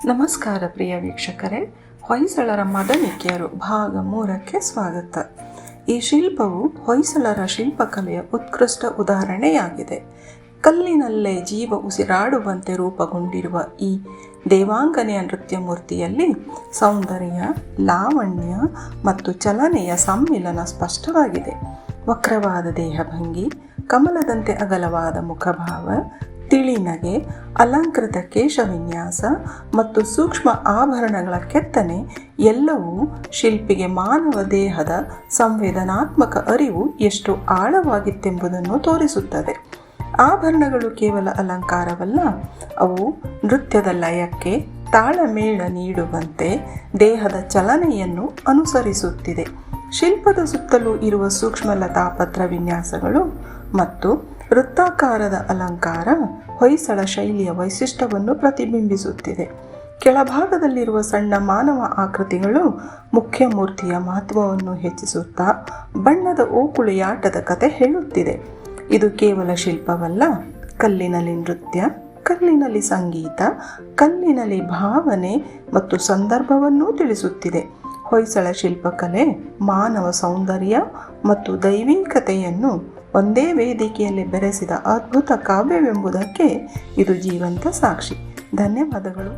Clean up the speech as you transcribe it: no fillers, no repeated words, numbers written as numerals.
ನಮಸ್ಕಾರ ಪ್ರಿಯ ವೀಕ್ಷಕರೇ, ಹೊಯ್ಸಳರ ಮದನಿಕೆಯರು ಭಾಗ 3ಕ್ಕೆ ಸ್ವಾಗತ. ಈ ಶಿಲ್ಪವು ಹೊಯ್ಸಳರ ಶಿಲ್ಪಕಲೆಯ ಉತ್ಕೃಷ್ಟ ಉದಾಹರಣೆಯಾಗಿದೆ. ಕಲ್ಲಿನಲ್ಲೇ ಜೀವ ಉಸಿರಾಡುವಂತೆ ರೂಪುಗೊಂಡಿರುವ ಈ ದೇವಾಂಗನೆಯ ನೃತ್ಯ ಮೂರ್ತಿಯಲ್ಲಿ ಸೌಂದರ್ಯ, ಲಾವಣ್ಯ ಮತ್ತು ಚಲನೆಯ ಸಮ್ಮಿಲನ ಸ್ಪಷ್ಟವಾಗಿದೆ. ವಕ್ರವಾದ ದೇಹಭಂಗಿ, ಕಮಲದಂತೆ ಅಗಲವಾದ ಮುಖಭಾವ, ತಿಳಿನಗೆ, ಅಲಂಕೃತ ಕೇಶವಿನ್ಯಾಸ ಮತ್ತು ಸೂಕ್ಷ್ಮ ಆಭರಣಗಳ ಕೆತ್ತನೆ ಎಲ್ಲವೂ ಶಿಲ್ಪಿಗೆ ಮಾನವ ದೇಹದ ಸಂವೇದನಾತ್ಮಕ ಅರಿವು ಎಷ್ಟು ಆಳವಾಗಿತ್ತೆಂಬುದನ್ನು ತೋರಿಸುತ್ತದೆ. ಆಭರಣಗಳು ಕೇವಲ ಅಲಂಕಾರವಲ್ಲ, ಅವು ನೃತ್ಯದ ಲಯಕ್ಕೆ ತಾಳಮೇಳ ನೀಡುವಂತೆ ದೇಹದ ಚಲನೆಯನ್ನು ಅನುಸರಿಸುತ್ತಿದೆ. ಶಿಲ್ಪದ ಸುತ್ತಲೂ ಇರುವ ಸೂಕ್ಷ್ಮ ಲತಾಪತ್ರ ವಿನ್ಯಾಸಗಳು ಮತ್ತು ವೃತ್ತಾಕಾರದ ಅಲಂಕಾರ ಹೊಯ್ಸಳ ಶೈಲಿಯ ವೈಶಿಷ್ಟ್ಯವನ್ನು ಪ್ರತಿಬಿಂಬಿಸುತ್ತಿದೆ. ಕೆಳಭಾಗದಲ್ಲಿರುವ ಸಣ್ಣ ಮಾನವ ಆಕೃತಿಗಳು ಮುಖ್ಯ ಮೂರ್ತಿಯ ಮಹತ್ವವನ್ನು ಹೆಚ್ಚಿಸುತ್ತಾ ಬಣ್ಣದ ಓಕುಳಿಯಾಟದ ಕತೆ ಹೇಳುತ್ತಿದೆ. ಇದು ಕೇವಲ ಶಿಲ್ಪವಲ್ಲ, ಕಲ್ಲಿನಲ್ಲಿ ನೃತ್ಯ, ಕಲ್ಲಿನಲ್ಲಿ ಸಂಗೀತ, ಕಲ್ಲಿನಲ್ಲಿ ಭಾವನೆ ಮತ್ತು ಸಂದರ್ಭವನ್ನೂ ತಿಳಿಸುತ್ತಿದೆ. ಹೊಯ್ಸಳ ಶಿಲ್ಪಕಲೆ ಮಾನವ ಸೌಂದರ್ಯ ಮತ್ತು ದೈವಿಕತೆಯನ್ನು ಒಂದೇ ವೇದಿಕೆಯಲ್ಲಿ ಬೆರೆಸಿದ ಅದ್ಭುತ ಕಾವ್ಯವೆಂಬುದಕ್ಕೆ ಇದು ಜೀವಂತ ಸಾಕ್ಷಿ. ಧನ್ಯವಾದಗಳು.